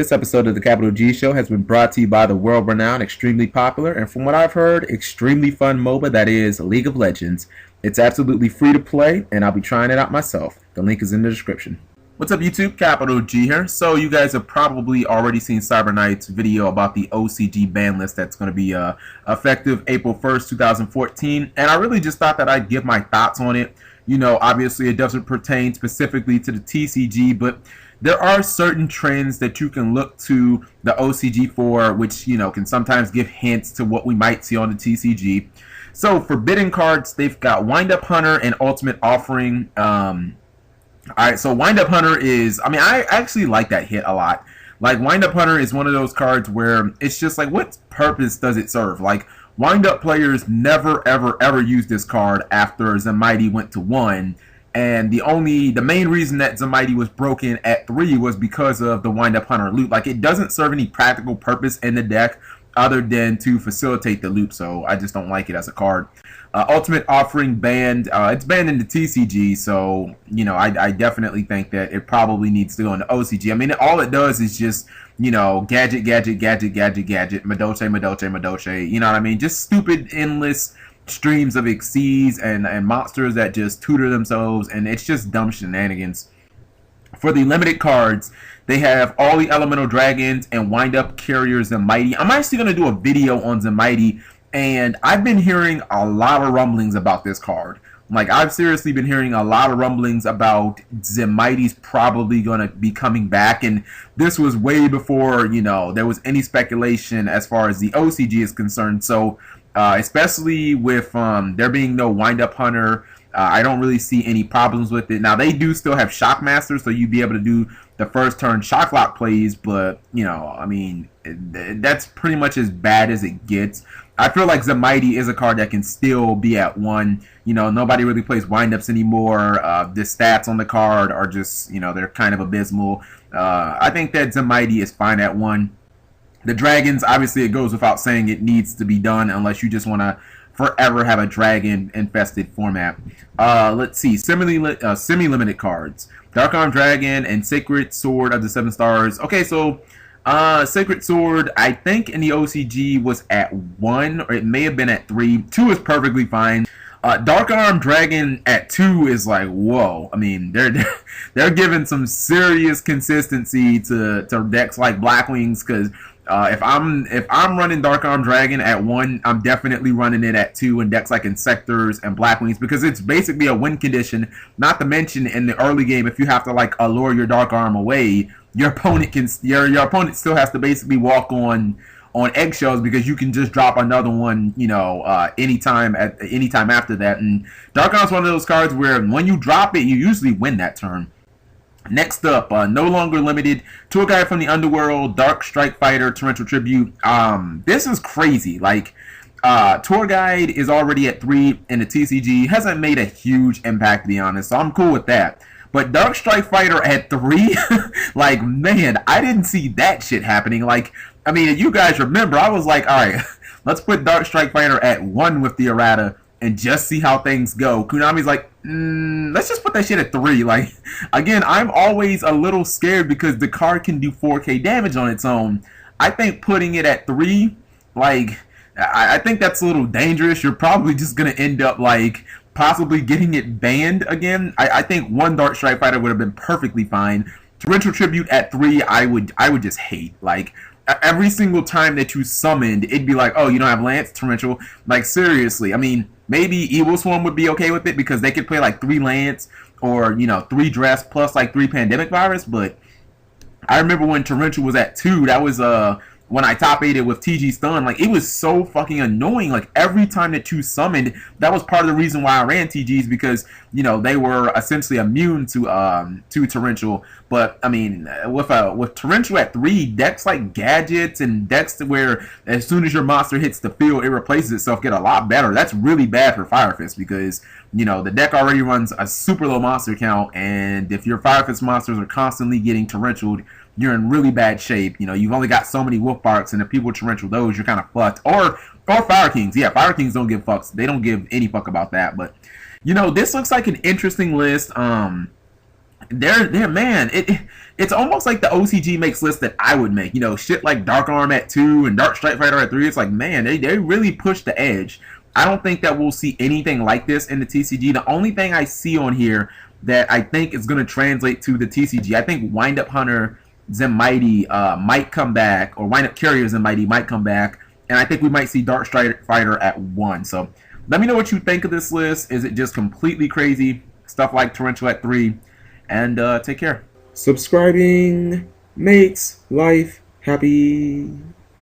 This episode of the Capital G Show has been brought to you by the world-renowned, extremely popular, and from what I've heard, extremely fun MOBA that is League of Legends. It's absolutely free to play, and I'll be trying it out myself. The link is in the description. What's up, YouTube? Capital G here. So you guys have probably already seen Cyber Knight's video about the OCG ban list that's going to be effective April 1st, 2014, and I really just thought that I'd give my thoughts on it. You know, obviously it doesn't pertain specifically to the TCG, but there are certain trends that you can look to the OCG for, which, you know, can sometimes give hints to what we might see on the TCG. So for bidding cards, they've got Wind Up Hunter and Ultimate Offering. Alright, so Wind Up Hunter is, I actually like that hit a lot. Like, Wind Up Hunter is one of those cards where it's just like, what purpose does it serve? Like, Wind Up players never, ever use this card after Zenmaity went to 1. And the main reason that Zenmaity was broken at 3 was because of the Wind Up Hunter loop. Like, it doesn't serve any practical purpose in the deck other than to facilitate the loop, so I just don't like it as a card. Ultimate Offering banned. It's banned in the TCG, so, you know, I definitely think that it probably needs to go in the OCG. I mean, all it does is just, you know, gadget, Madoche, you know what I mean? Just stupid, endless streams of Xyz and monsters that just tutor themselves, and it's just dumb shenanigans. For the limited cards, they have all the elemental dragons and Wind Up Carrier Zenmaity. I'm actually going to do a video on Zenmaity, and I've been hearing a lot of rumblings about this card. Like, I've seriously been hearing a lot of rumblings about Zenmaity's probably going to be coming back, and this was way before, you know, there was any speculation as far as the OCG is concerned. So especially with there being no Wind Up Hunter, I don't really see any problems with it. Now, they do still have Shockmaster, so you'd be able to do the first turn Shock Lock plays, but, you know, I mean, that's pretty much as bad as it gets. I feel like Zenmaity is a card that can still be at 1. You know, nobody really plays Wind-Ups anymore. The stats on the card are just, you know, they're kind of abysmal. I think that Zenmaity is fine at 1. The dragons, obviously, it goes without saying it needs to be done unless you just want to forever have a dragon-infested format. Let's see, semi-limited cards. Dark Arm Dragon and Sacred Sword of the 7 Stars. Okay, so Sacred Sword, I think in the OCG was at 1, or it may have been at 3. 2 is perfectly fine. Dark Arm Dragon at 2 is like, whoa. I mean, they're giving some serious consistency to decks like Blackwings, because if I'm running Dark Arm Dragon at 1, I'm definitely running it at 2 in decks like Insectors and Blackwings, because it's basically a win condition. Not to mention in the early game, if you have to like allure your Dark Arm away, your opponent still has to basically walk on eggshells, because you can just drop another one, you know, anytime after that. And Dark Arm's one of those cards where when you drop it, you usually win that turn. Next up, no longer limited, Tour Guide from the Underworld, Dark Strike Fighter, Torrential Tribute. This is crazy. Like, Tour Guide is already at 3 in the TCG. Hasn't made a huge impact, to be honest, so I'm cool with that. But Dark Strike Fighter at 3, like, man, I didn't see that shit happening. Like, I mean, if you guys remember, I was like, alright, let's put Dark Strike Fighter at 1 with the Errata and just see how things go. Konami's like, let's just put that shit at 3. Like, again, I'm always a little scared because the card can do 4k damage on its own. I think putting it at 3, like, I think that's a little dangerous. You're probably just going to end up, like, possibly getting it banned again. I think 1 Dark Strike Fighter would have been perfectly fine. Torrential Tribute at 3, I would just hate. Like, every single time that you summoned, it'd be like, oh, you don't have Lance, Torrential? Like, seriously. I mean, maybe Evil Swarm would be okay with it because they could play like 3 Lance or, you know, 3 Dress plus like 3 Pandemic Virus, but I remember when Torrential was at 2, that was when I top 8'd with TG Stun. Like, it was so fucking annoying. Like, every time that you summoned, that was part of the reason why I ran TGs, because, you know, they were essentially immune to Torrential. But, I mean, with Torrential at 3, decks like Gadgets and decks where as soon as your monster hits the field, it replaces itself get a lot better. That's really bad for Fire Fist, because, you know, the deck already runs a super low monster count, and if your Fire Fist monsters are constantly getting Torrentialed, you're in really bad shape. You know, you've only got so many Wolf Barks, and if people Torrential those, you're kind of fucked. Or Fire Kings. Yeah, Fire Kings don't give fucks. They don't give any fuck about that. But, you know, this looks like an interesting list. they're man, it's almost like the OCG makes lists that I would make. You know, shit like Dark Arm at 2 and Dark Strike Fighter at 3. It's like, man, they really push the edge. I don't think that we'll see anything like this in the TCG. The only thing I see on here that I think is going to translate to the TCG, I think Wind Up Hunter Zenmaity might come back, or Wind Up Carrier Zenmaity might come back, and I think we might see Dark Strike Fighter at 1. So let me know what you think of this list. Is it just completely crazy? Stuff like Torrential at 3. And take care. Subscribing makes life happy.